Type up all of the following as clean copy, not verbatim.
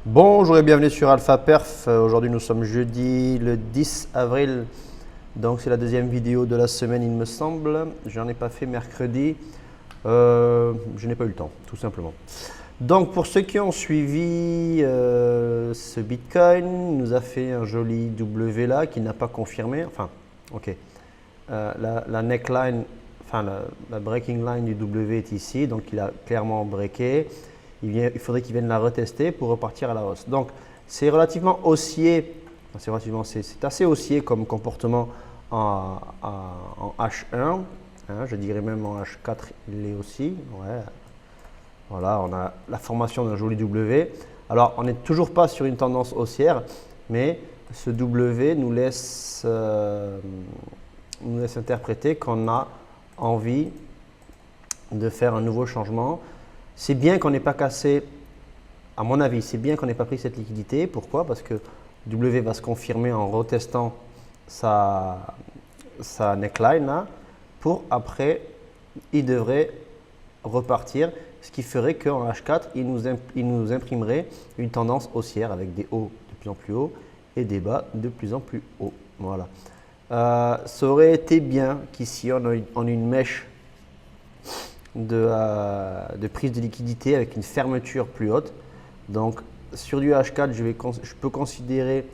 Bonjour et bienvenue sur Alpha Perf. Aujourd'hui nous sommes jeudi le 10 avril. Donc c'est la deuxième vidéo de la semaine il me semble. J'en ai pas fait mercredi. Je n'ai pas eu le temps tout simplement. Donc pour ceux qui ont suivi ce Bitcoin, il nous a fait un joli W là qui n'a pas confirmé. Enfin ok. La neckline, enfin la breaking line du W est ici. Donc il a clairement breaké. Il faudrait qu'il vienne la retester pour repartir à la hausse. Donc, c'est relativement haussier, c'est assez haussier comme comportement en H1, hein, je dirais même en H4, il l'est aussi. Ouais. Voilà, on a la formation d'un joli W. Alors, on n'est toujours pas sur une tendance haussière, mais ce W nous laisse interpréter qu'on a envie de faire un nouveau changement. C'est bien qu'on n'ait pas cassé, à mon avis, c'est bien qu'on n'ait pas pris cette liquidité. Pourquoi? Parce que W va se confirmer en retestant sa neckline là, pour après, il devrait repartir, ce qui ferait qu'en H4, il nous imprimerait une tendance haussière avec des hauts de plus en plus hauts et des bas de plus en plus hauts. Voilà. Ça aurait été bien qu'ici, on ait une mèche de prise de liquidité avec une fermeture plus haute. Donc sur du H4, je peux considérer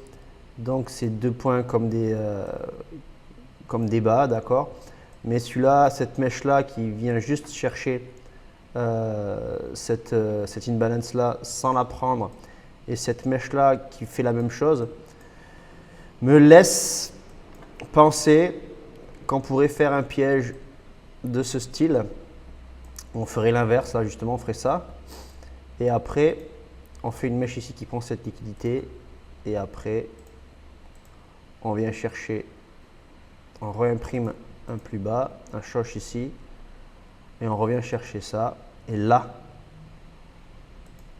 donc ces deux points comme des bas, d'accord. Mais celui-là, cette mèche-là qui vient juste chercher cette imbalance-là sans la prendre, et cette mèche-là qui fait la même chose, me laisse penser qu'on pourrait faire un piège de ce style. On ferait l'inverse, là justement, on ferait ça. Et après, on fait une mèche ici qui prend cette liquidité. Et après, on vient chercher, on réimprime un plus bas, un choche ici. Et on revient chercher ça. Et là,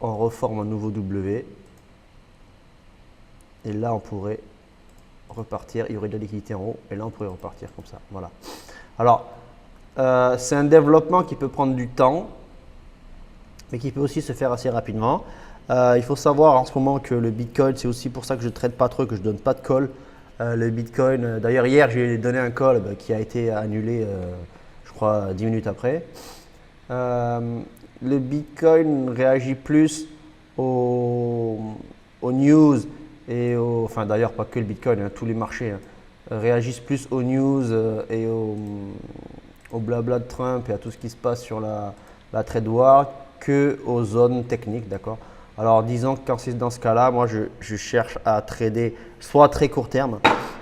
on reforme un nouveau W. Et là, on pourrait repartir. Il y aurait de la liquidité en haut. Et là, on pourrait repartir comme ça. Voilà. Alors, c'est un développement qui peut prendre du temps, mais qui peut aussi se faire assez rapidement. Il faut savoir en ce moment que le Bitcoin, c'est aussi pour ça que je ne trade pas trop, que je ne donne pas de call. Le Bitcoin, d'ailleurs hier, j'ai donné un call qui a été annulé, je crois, 10 minutes après. Le Bitcoin réagit plus aux news et enfin d'ailleurs pas que le Bitcoin, hein, tous les marchés réagissent plus aux news et au blabla de Trump et à tout ce qui se passe sur la trade war que aux zones techniques, d'accord. Alors disons que quand c'est dans ce cas-là, moi je cherche à trader soit à très court terme,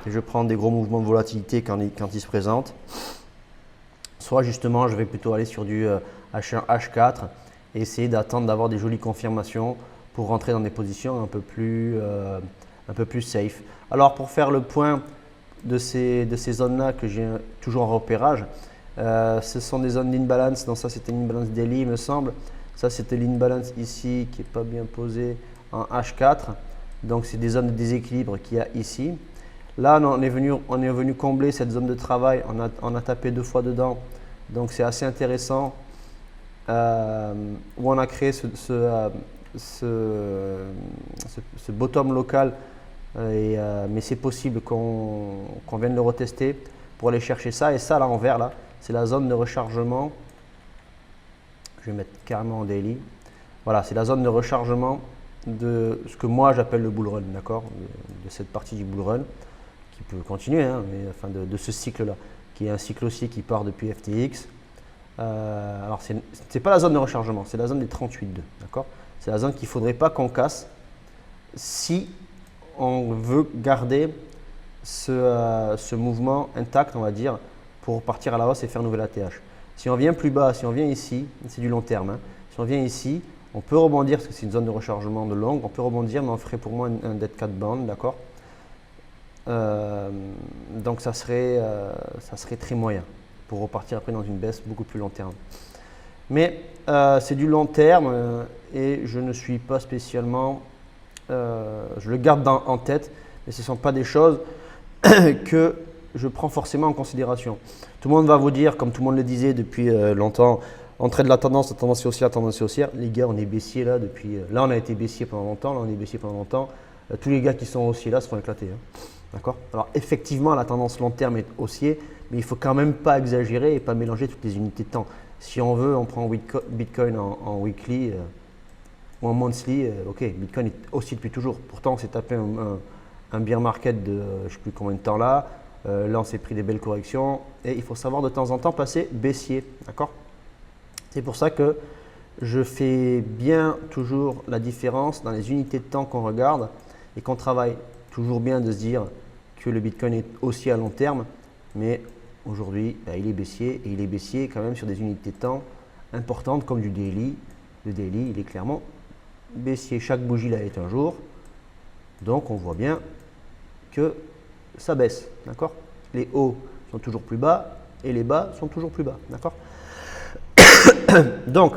et je prends des gros mouvements de volatilité quand ils se présentent, soit justement je vais plutôt aller sur du H1, H4 et essayer d'attendre d'avoir des jolies confirmations pour rentrer dans des positions un peu plus safe. Alors pour faire le point de ces zones-là que j'ai toujours en repérage, ce sont des zones d'imbalance. Donc ça c'était une imbalance daily il me semble. Ça c'était l'imbalance ici qui n'est pas bien posée en H4. Donc c'est des zones de déséquilibre qu'il y a ici. Là on est venu combler cette zone de travail. On a tapé deux fois dedans. Donc c'est assez intéressant. Où on a créé ce bottom local. Mais c'est possible qu'on vienne le retester pour aller chercher ça. Et ça là en vert là, c'est la zone de rechargement. Je vais mettre carrément en daily. Voilà, c'est la zone de rechargement de ce que moi j'appelle le bull run, d'accord, de cette partie du bull run qui peut continuer, hein, mais enfin de ce cycle-là, qui est un cycle aussi qui part depuis FTX. Alors c'est pas la zone de rechargement, c'est la zone des 38,2, d'accord. C'est la zone qu'il ne faudrait pas qu'on casse si on veut garder ce mouvement intact, on va dire, pour partir à la hausse et faire nouvel ATH. Si on vient plus bas, si on vient ici, c'est du long terme, hein. Si on vient ici, on peut rebondir parce que c'est une zone de rechargement de longue, on peut rebondir, mais on ferait pour moi un dead cat band, d'accord. Donc ça serait très moyen pour repartir après dans une baisse beaucoup plus long terme. Mais c'est du long terme et je ne suis pas spécialement, je le garde en tête, mais ce ne sont pas des choses que je prends forcément en considération. Tout le monde va vous dire, comme tout le monde le disait depuis longtemps, on trade la tendance haussière, tendance haussière. Les gars, on est baissier là depuis. Là, on a été baissier pendant longtemps. Là, on est baissier pendant longtemps. Tous les gars qui sont haussiers là se font éclater. Hein. D'accord? Alors, effectivement, la tendance long terme est haussier, mais il ne faut quand même pas exagérer et pas mélanger toutes les unités de temps. Si on veut, on prend Bitcoin en weekly ou en monthly. Ok, Bitcoin est haussier depuis toujours. Pourtant, on s'est tapé un bear market de je ne sais plus combien de temps là. Là, on s'est pris des belles corrections et il faut savoir de temps en temps passer baissier. D'accord? C'est pour ça que je fais bien toujours la différence dans les unités de temps qu'on regarde et qu'on travaille. Toujours bien de se dire que le Bitcoin est haussier à long terme, mais aujourd'hui, il est baissier et il est baissier quand même sur des unités de temps importantes comme du daily. Le daily, il est clairement baissier. Chaque bougie là est un jour, donc on voit bien que ça baisse, d'accord? Les hauts sont toujours plus bas et les bas sont toujours plus bas, d'accord? Donc,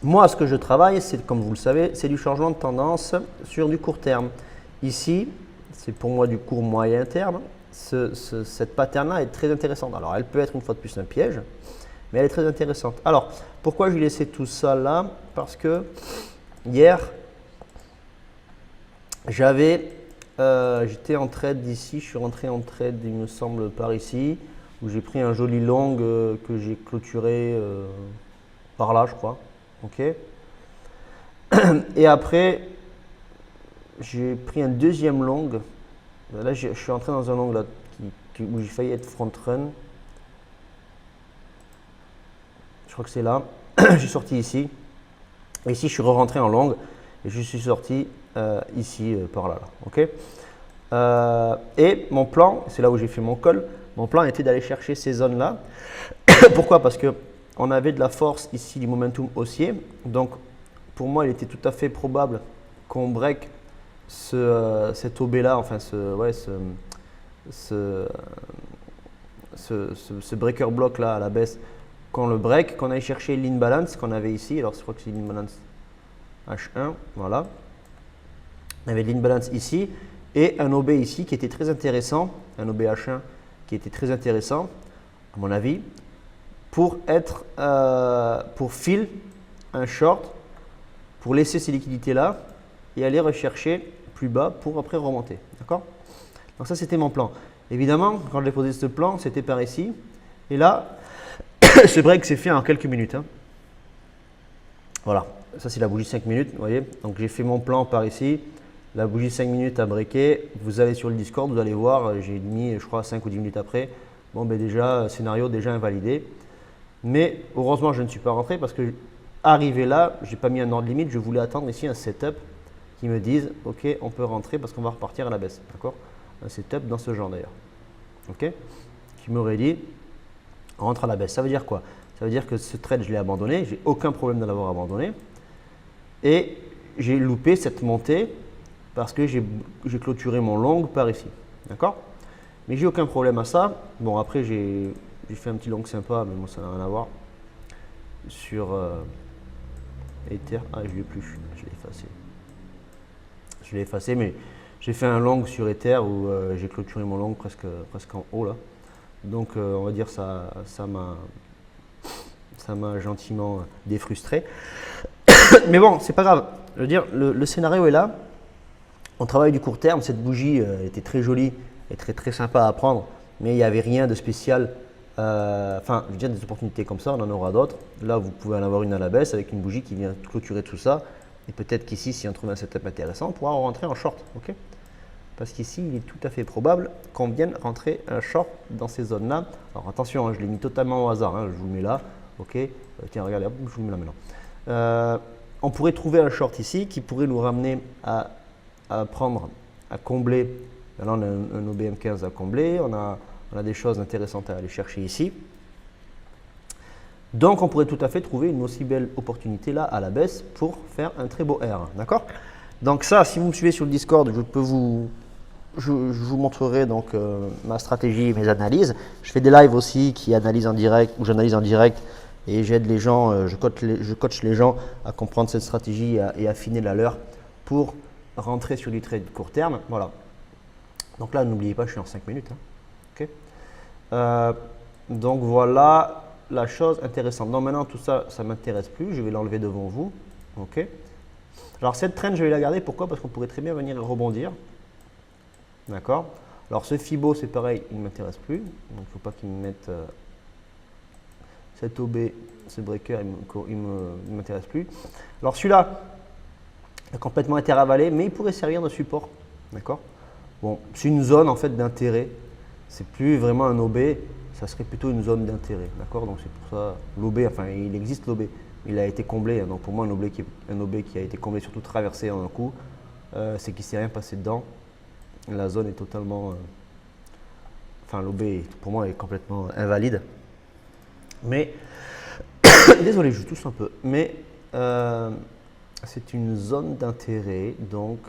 moi, ce que je travaille, c'est, comme vous le savez, c'est du changement de tendance sur du court terme. Ici, c'est pour moi du court moyen terme. Cette pattern-là est très intéressante. Alors, elle peut être une fois de plus un piège, mais elle est très intéressante. Alors, pourquoi j'ai laissé tout ça là? Parce que hier, j'étais en trade d'ici, je suis rentré en trade, il me semble, par ici, où j'ai pris un joli long que j'ai clôturé par là, je crois. Ok. Et après, j'ai pris un deuxième long. Là, je suis entré dans un long là, où j'ai failli être front run. Je crois que c'est là. Je suis sorti ici. Et ici, je suis rentré en long et je suis sorti ici par là. Ok. Et mon plan, c'est là où j'ai fait mon call, mon plan était d'aller chercher ces zones-là. Pourquoi? Parce qu'on avait de la force ici, du momentum haussier. Donc, pour moi, il était tout à fait probable qu'on break cet OB-là, enfin ce breaker block-là à la baisse, qu'on le break, qu'on aille chercher l'imbalance qu'on avait ici. Alors, je crois que c'est l'imbalance H1, voilà. On avait l'imbalance ici et un OB ici qui était très intéressant, un OB H1 qui était très intéressant, à mon avis, pour fill un short, pour laisser ces liquidités-là et aller rechercher plus bas pour après remonter. D'accord? Donc ça, c'était mon plan. Évidemment, quand j'ai posé ce plan, c'était par ici. Et là, ce break s'est fait en quelques minutes. Hein. Voilà, ça c'est la bougie 5 minutes, vous voyez. Donc j'ai fait mon plan par ici. La bougie 5 minutes a breaké. Vous allez sur le Discord, vous allez voir, j'ai mis, je crois, 5 ou 10 minutes après. Bon, ben déjà, scénario déjà invalidé. Mais heureusement, je ne suis pas rentré parce que arrivé là, je n'ai pas mis un ordre limite. Je voulais attendre ici un setup qui me dise, OK, on peut rentrer parce qu'on va repartir à la baisse. D'accord? Un setup dans ce genre d'ailleurs. OK? Qui m'aurait dit, on rentre à la baisse. Ça veut dire quoi? Ça veut dire que ce trade, je l'ai abandonné. J'ai aucun problème de l'avoir abandonné. Et j'ai loupé cette montée parce que j'ai clôturé mon long par ici. D'accord? Mais j'ai aucun problème à ça. Bon, après, j'ai fait un petit long sympa, mais moi, ça n'a rien à voir. Sur Ether. Ah, je ne l'ai plus. Je l'ai effacé. Je l'ai effacé, mais j'ai fait un long sur Ether où j'ai clôturé mon long presque en haut là. Donc, on va dire ça m'a gentiment défrustré. Mais bon, c'est pas grave. Je veux dire, le scénario est là. On travaille du court terme. Cette bougie était très jolie et très sympa à prendre, mais il n'y avait rien de spécial. Enfin, je veux dire, des opportunités comme ça, on en aura d'autres. Là, vous pouvez en avoir une à la baisse avec une bougie qui vient clôturer tout ça. Et peut-être qu'ici, si on trouve un setup intéressant, on pourra rentrer en short. Okay, parce qu'ici, il est tout à fait probable qu'on vienne rentrer un short dans ces zones-là. Alors attention, hein, je l'ai mis totalement au hasard. Hein, je vous le mets là. Ok, tiens, regardez, hop, je vous le mets là maintenant. On pourrait trouver un short ici qui pourrait nous ramener à combler. Là, on a un OBM15 à combler. On a des choses intéressantes à aller chercher ici. Donc, on pourrait tout à fait trouver une aussi belle opportunité là à la baisse pour faire un très beau R. D'accord? Donc ça, si vous me suivez sur le Discord, je vous montrerai donc ma stratégie, mes analyses. Je fais des lives aussi qui analysent en direct, où j'analyse en direct et j'aide les gens, je coach les gens à comprendre cette stratégie et affiner la leur pour rentrer sur du trade court terme. Voilà. Donc là, n'oubliez pas, je suis en 5 minutes. Hein. Okay. Donc voilà, la chose intéressante. Donc maintenant, tout ça, ça ne m'intéresse plus. Je vais l'enlever devant vous. OK. Alors cette trend, je vais la garder. Pourquoi? Parce qu'on pourrait très bien venir rebondir. D'accord. Alors ce Fibo, c'est pareil, il ne m'intéresse plus. Donc il ne faut pas qu'il me mette cet OB, ce breaker, il ne m'intéresse plus. Alors celui-là, a complètement été ravalé, mais il pourrait servir de support. D'accord. Bon, c'est une zone en fait d'intérêt. C'est plus vraiment un OB, ça serait plutôt une zone d'intérêt. D'accord. Donc c'est pour ça l'OB, enfin il existe l'OB. Il a été comblé. Donc pour moi, un OB qui a été comblé, surtout traversé en un coup, c'est qu'il ne s'est rien passé dedans. La zone est totalement. Enfin, l'OB pour moi est complètement invalide. Mais. Désolé, je tousse un peu. Mais c'est une zone d'intérêt. Donc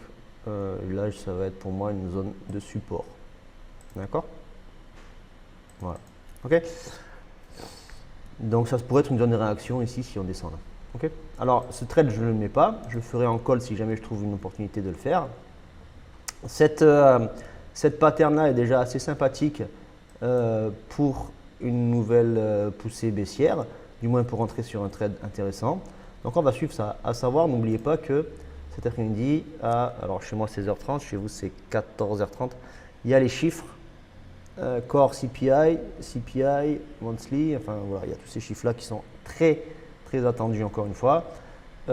là, ça va être pour moi une zone de support. D'accord. Voilà. OK. Donc ça pourrait être une zone de réaction ici si on descend là. OK. Alors ce trade, je ne le mets pas. Je le ferai en call si jamais je trouve une opportunité de le faire. Cette pattern là est déjà assez sympathique pour une nouvelle poussée baissière, du moins pour rentrer sur un trade intéressant. Donc on va suivre ça. À savoir, n'oubliez pas que cet après-midi, alors chez moi 16h30, chez vous c'est 14h30, il y a les chiffres Core CPI, Monthly, enfin voilà, il y a tous ces chiffres-là qui sont très très attendus encore une fois.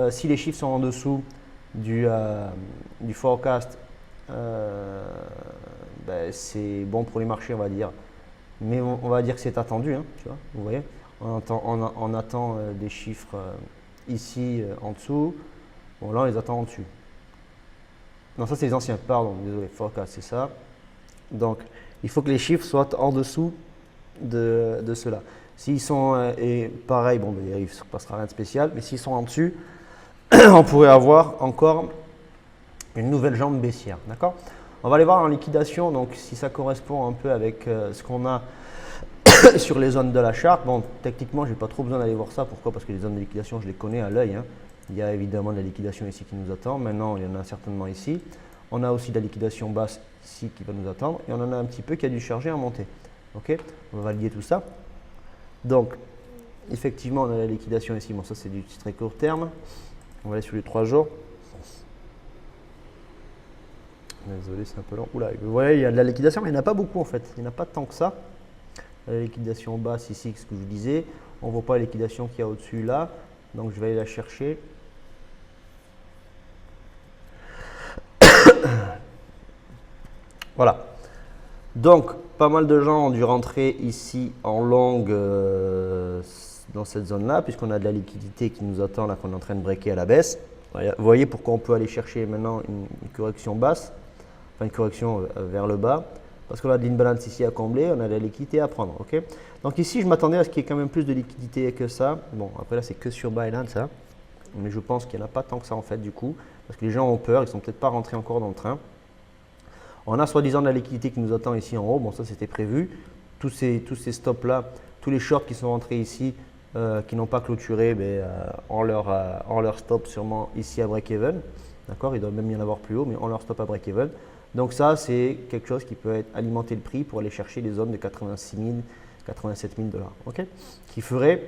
Si les chiffres sont en dessous du forecast, ben, c'est bon pour les marchés, on va dire. Mais on va dire que c'est attendu, hein, tu vois, vous voyez. On attend des chiffres ici en dessous. Bon, là, on les attend en dessus. Non, ça, c'est les anciens, pardon, désolé, forecast, c'est ça. Donc, il faut que les chiffres soient en dessous de cela. S'ils sont, et pareil, bon, ben, il ne se passera rien de spécial, mais s'ils sont en dessus, on pourrait avoir encore une nouvelle jambe baissière. D'accord. On va aller voir en liquidation, donc si ça correspond un peu avec ce qu'on a sur les zones de la charte. Bon, techniquement, je n'ai pas trop besoin d'aller voir ça. Pourquoi? Parce que les zones de liquidation, je les connais à l'œil. Hein. Il y a évidemment de la liquidation ici qui nous attend. Maintenant, il y en a certainement ici. On a aussi de la liquidation basse ici qui va nous attendre. Et on en a un petit peu qui a dû charger en montée. OK. On va valider tout ça. Donc, effectivement, on a la liquidation ici. Bon, ça, c'est du très court terme. On va aller sur les 3 jours. Désolé, c'est un peu long. Oula, vous voyez, il y a de la liquidation, mais il n'y en a pas beaucoup en fait. Il n'y en a pas tant que ça. La liquidation basse ici, ce que je vous disais. On ne voit pas la liquidation qu'il y a au-dessus là. Donc je vais aller la chercher. Voilà. Donc, pas mal de gens ont dû rentrer ici en longue dans cette zone-là, puisqu'on a de la liquidité qui nous attend, là, qu'on est en train de breaker à la baisse. Vous voyez pourquoi on peut aller chercher maintenant une correction basse, enfin une correction vers le bas, parce qu'on a de l'imbalance ici à combler, on a de la liquidité à prendre. Okay. Donc ici, je m'attendais à ce qu'il y ait quand même plus de liquidité que ça. Bon, après là, c'est que sur Binance, ça. Mais je pense qu'il n'y en a pas tant que ça en fait du coup, parce que les gens ont peur, ils ne sont peut-être pas rentrés encore dans le train. On a soi-disant de la liquidité qui nous attend ici en haut. Bon, ça c'était prévu. Tous ces stops-là, tous les shorts qui sont rentrés ici, qui n'ont pas clôturé, en leur stop sûrement ici à break-even. D'accord. Il doit même y en avoir plus haut, mais on leur stop à break-even. Donc ça, c'est quelque chose qui peut alimenter le prix pour aller chercher les zones de 86 000, 87 000 $. Okay, qui ferait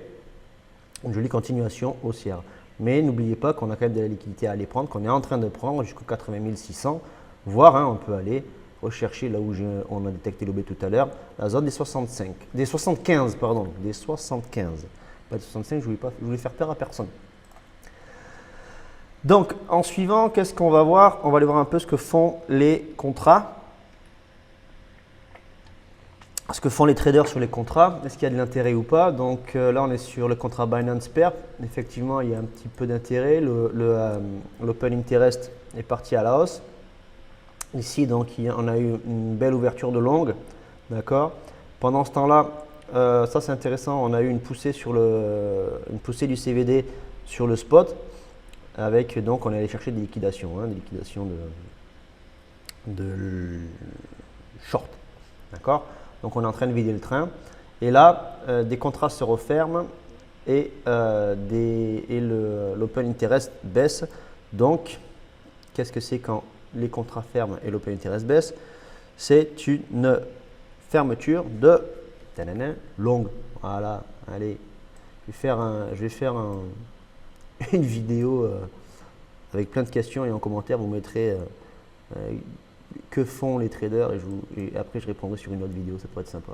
une jolie continuation haussière. Mais n'oubliez pas qu'on a quand même de la liquidité à aller prendre, qu'on est en train de prendre jusqu'aux 80 600, voire on peut aller rechercher là où on a détecté l'OB tout à l'heure, la zone des 75, pardon, des 75. Pas des 65, je voulais faire peur à personne. Donc, en suivant, qu'est-ce qu'on va voir? On va aller voir un peu ce que font les contrats. Ce que font les traders sur les contrats, est-ce qu'il y a de l'intérêt ou pas? Donc là, on est sur le contrat Binance Perp. Effectivement, il y a un petit peu d'intérêt. L'open interest est parti à la hausse. Ici, donc, on a eu une belle ouverture de longue. D'accord. Pendant ce temps-là, ça c'est intéressant, on a eu une poussée du CVD sur le spot. Avec, donc, on est allé chercher des liquidations, des liquidations de short. D'accord. Donc, on est en train de vider le train. Et là, des contrats se referment et l'open interest baisse. Donc, qu'est-ce que c'est quand les contrats ferment et l'open interest baisse? C'est une fermeture de longue. Voilà, allez, je vais faire une vidéo avec plein de questions et en commentaire, vous mettrez que font les traders et après je répondrai sur une autre vidéo, ça pourrait être sympa.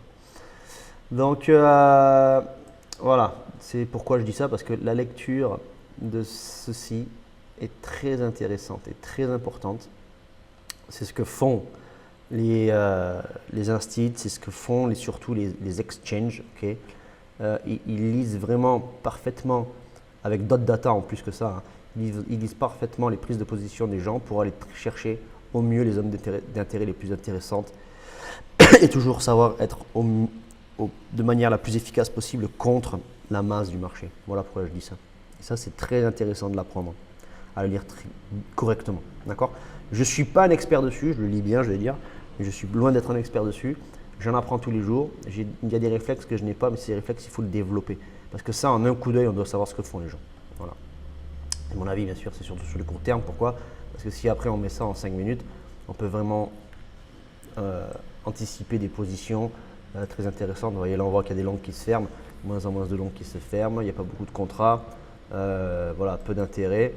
Donc voilà, c'est pourquoi je dis ça, parce que la lecture de ceci est très intéressante et très importante. C'est ce que font les instituts, c'est ce que font surtout les exchanges. Okay, ils lisent vraiment parfaitement, avec d'autres data en plus que ça, hein, ils lisent parfaitement les prises de position des gens pour aller chercher au mieux les zones d'intérêt les plus intéressantes et toujours savoir être de manière la plus efficace possible contre la masse du marché. Voilà pourquoi je dis ça. Et ça, c'est très intéressant de l'apprendre, à le lire correctement. D'accord ? Je ne suis pas un expert dessus, je le lis bien, je vais dire, mais je suis loin d'être un expert dessus. J'en apprends tous les jours. Il y a des réflexes que je n'ai pas, mais ces réflexes, il faut le développer. Parce que ça, en un coup d'œil, on doit savoir ce que font les gens. Voilà. Et mon avis, bien sûr, c'est surtout sur le court terme. Pourquoi ? Parce que si après on met ça en 5 minutes, on peut vraiment anticiper des positions très intéressantes. Vous voyez, là, on voit qu'il y a des longues qui se ferment, moins en moins de longues qui se ferment. Il n'y a pas beaucoup de contrats. Voilà, peu d'intérêt.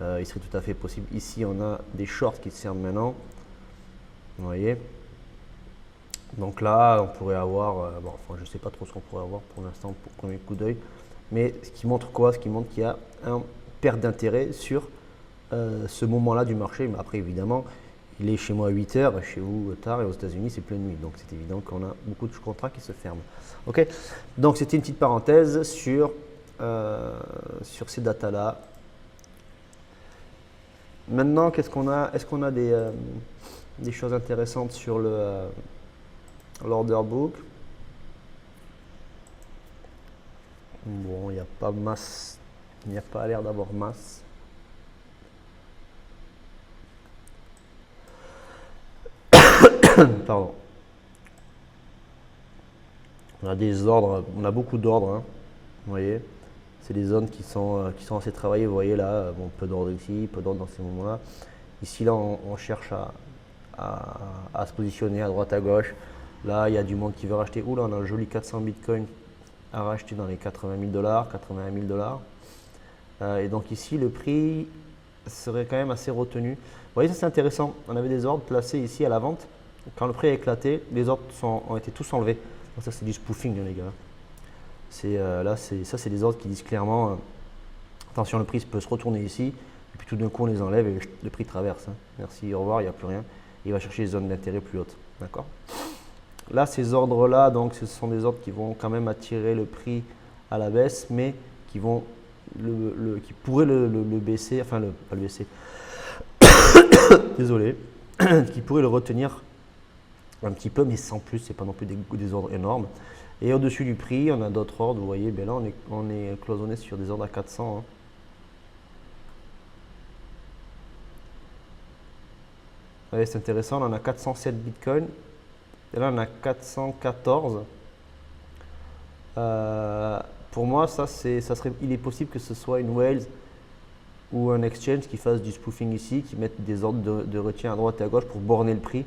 Il serait tout à fait possible. Ici, on a des shorts qui se ferment maintenant. Vous voyez. Donc là, on pourrait avoir, je ne sais pas trop ce qu'on pourrait avoir pour l'instant pour premier coup d'œil. Mais ce qui montre quoi? Ce qui montre qu'il y a une perte d'intérêt sur ce moment-là du marché. Mais après, évidemment, il est chez moi à 8 heures, chez vous tard, et aux États-Unis c'est pleine nuit. Donc c'est évident qu'on a beaucoup de contrats qui se ferment. Ok. Donc c'était une petite parenthèse sur ces datas-là. Maintenant, qu'est-ce qu'on a? Est-ce qu'on a des choses intéressantes sur l'order book? Bon, il n'y a pas masse, il n'y a pas l'air d'avoir masse. Pardon. On a des ordres, on a beaucoup d'ordres, hein, vous voyez. C'est des zones qui sont assez travaillées, vous voyez là, bon, peu d'ordre ici, peu d'ordre dans ces moments-là. Ici, là, on cherche à se positionner à droite, à gauche. Là, il y a du monde qui veut racheter. Ouh là, on a un joli 400 bitcoins à racheter dans les 80 000 $, 81 000 $. Et donc ici, le prix serait quand même assez retenu. Vous voyez, ça c'est intéressant. On avait des ordres placés ici à la vente. Quand le prix a éclaté, les ordres ont été tous enlevés. Donc ça, c'est du spoofing, les gars. Ça, c'est des ordres qui disent clairement attention, le prix peut se retourner ici. Et puis tout d'un coup, on les enlève et le prix traverse. Hein. Merci, au revoir, il n'y a plus rien. Il va chercher les zones d'intérêt plus hautes. D'accord ? Là, ces ordres-là, donc, ce sont des ordres qui vont quand même attirer le prix à la baisse, mais qui vont qui pourraient le baisser, enfin, pas le baisser, désolé, qui pourraient le retenir un petit peu, mais sans plus, c'est pas non plus des ordres énormes. Et au-dessus du prix, on a d'autres ordres, vous voyez, ben là, on est cloisonné sur des ordres à 400. Hein. Ouais, c'est intéressant, là, on a 407 bitcoins. Et là, on a 414. Pour moi, il est possible que ce soit une Whales ou un exchange qui fasse du spoofing ici, qui mette des ordres de retien à droite et à gauche pour borner le prix.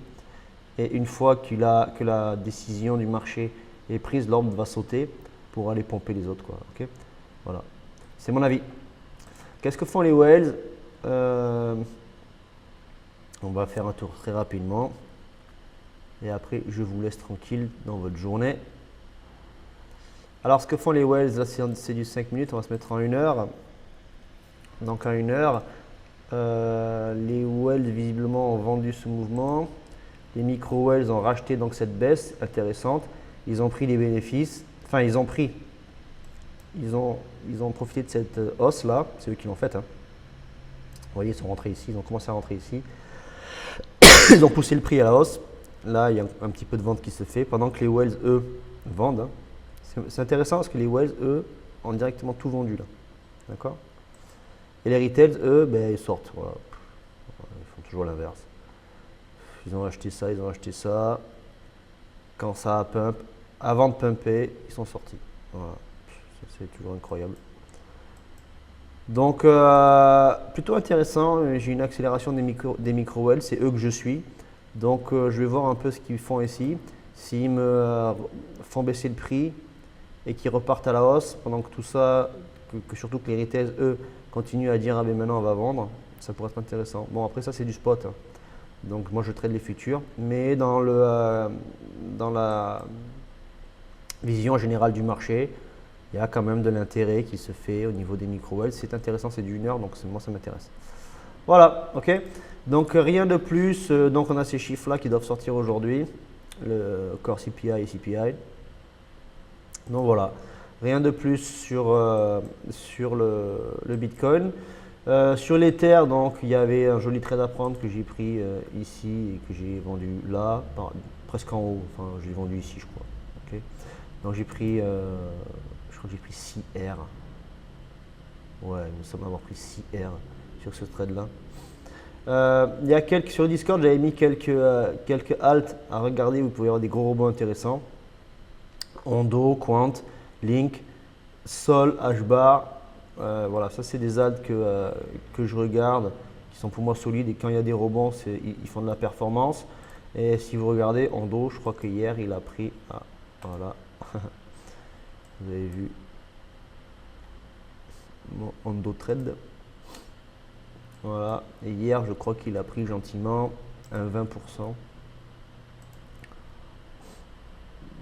Et une fois que la décision du marché est prise, l'ordre va sauter pour aller pomper les autres, quoi. Okay, voilà. C'est mon avis. Qu'est-ce que font les Whales? On va faire un tour très rapidement. Et après, je vous laisse tranquille dans votre journée. Alors, ce que font les Whales, là, c'est du 5 minutes. On va se mettre en 1 heure. Donc, en 1 heure, les Whales, visiblement, ont vendu ce mouvement. Les micro-Whales ont racheté donc cette baisse intéressante. Ils ont pris les bénéfices. Enfin, ils ont profité de cette hausse-là. C'est eux qui l'ont faite. Hein. Vous voyez, ils sont rentrés ici. Ils ont commencé à rentrer ici. Ils ont poussé le prix à la hausse. Là, il y a un petit peu de vente qui se fait, pendant que les Whales, eux, vendent. Hein. C'est intéressant parce que les Whales, eux, ont directement tout vendu là. D'accord? Et les Retails, eux, ben, ils sortent. Voilà. Ils font toujours l'inverse. Ils ont acheté ça, ils ont acheté ça. Quand ça a pump, avant de pumper, ils sont sortis. Voilà. C'est toujours incroyable. Donc, plutôt intéressant. J'ai une accélération des micro-Whales, c'est eux que je suis. Donc je vais voir un peu ce qu'ils font ici. S'ils me font baisser le prix, et qui repartent à la hausse pendant que tout ça, surtout que les retails, eux, continuent à dire ah ben maintenant on va vendre, ça pourrait être intéressant. Bon après ça c'est du spot, hein. Donc moi je trade les futurs, mais dans la vision générale du marché, il y a quand même de l'intérêt qui se fait au niveau des micro-wells. C'est intéressant, c'est du 1 heure, donc moi ça m'intéresse. Voilà, ok. Donc rien de plus, donc on a ces chiffres là qui doivent sortir aujourd'hui, le core CPI et CPI. Donc voilà, rien de plus sur le Bitcoin. Sur l'Ether, donc il y avait un joli trade à prendre que j'ai pris ici et que j'ai vendu là, presque en haut. Enfin, j'ai vendu ici, je crois. Okay. Donc j'ai pris, je crois que j'ai pris 6R. Ouais, nous sommes avoir pris 6R sur ce trade-là. Il y a sur le Discord, j'avais mis quelques alts à regarder. Vous pouvez avoir des gros robots intéressants. Ondo, Quant, Link, Sol, HBAR. Voilà, ça c'est des alts que je regarde, qui sont pour moi solides, et quand il y a des rebonds, ils font de la performance. Et si vous regardez Ondo, je crois que hier il a pris, voilà, vous avez vu mon Ondo Trade, voilà, et hier je crois qu'il a pris gentiment un 20%.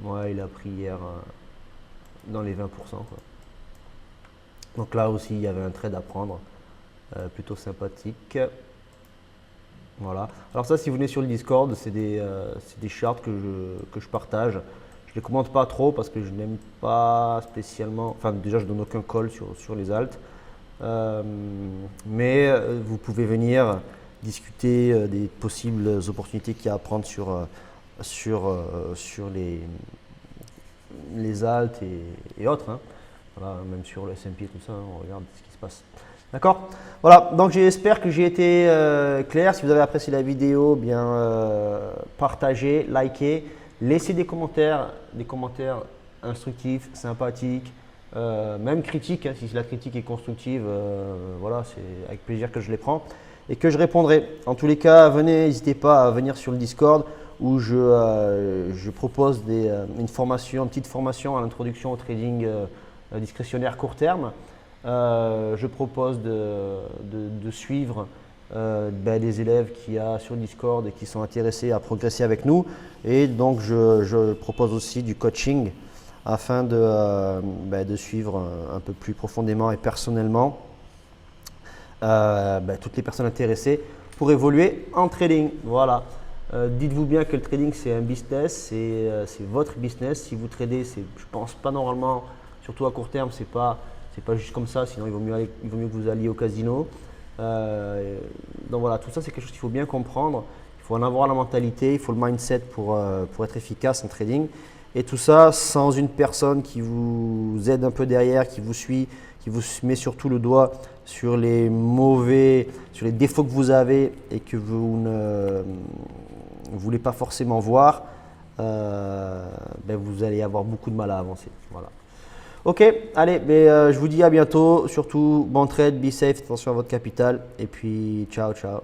Ouais, il a pris hier dans les 20%, quoi. Donc là aussi, il y avait un trade à prendre, plutôt sympathique. Voilà. Alors ça, si vous venez sur le Discord, c'est des charts que je partage. Je ne les commente pas trop parce que je n'aime pas spécialement, enfin déjà je ne donne aucun call sur les alts. Mais vous pouvez venir discuter des possibles opportunités qu'il y a à prendre sur les alts et autres, hein. Voilà, même sur le S&P et tout ça, on regarde ce qui se passe. D'accord? Voilà, donc j'espère que j'ai été clair. Si vous avez apprécié la vidéo, bien partagez, likez, laissez des commentaires instructifs, sympathiques, même critiques, hein, si la critique est constructive, voilà, c'est avec plaisir que je les prends et que je répondrai. En tous les cas, venez, n'hésitez pas à venir sur le Discord où je propose une petite formation à l'introduction au trading discrétionnaire court terme. Je propose de suivre des élèves qu'il y a sur Discord et qui sont intéressés à progresser avec nous. Et donc, je propose aussi du coaching afin de suivre un peu plus profondément et personnellement toutes les personnes intéressées pour évoluer en trading. Voilà. Dites-vous bien que le trading, c'est un business, c'est votre business. Si vous tradez, je pense pas normalement, surtout à court terme, c'est pas juste comme ça, sinon il vaut mieux que vous alliez au casino. Donc voilà, tout ça c'est quelque chose qu'il faut bien comprendre. Il faut en avoir la mentalité, il faut le mindset pour être efficace en trading. Et tout ça sans une personne qui vous aide un peu derrière, qui vous suit, qui vous met surtout le doigt sur les défauts que vous avez et que vous ne voulez pas forcément voir. Vous allez avoir beaucoup de mal à avancer. Voilà. Ok, allez, je vous dis à bientôt. Surtout, bon trade, be safe, attention à votre capital. Et puis, ciao, ciao.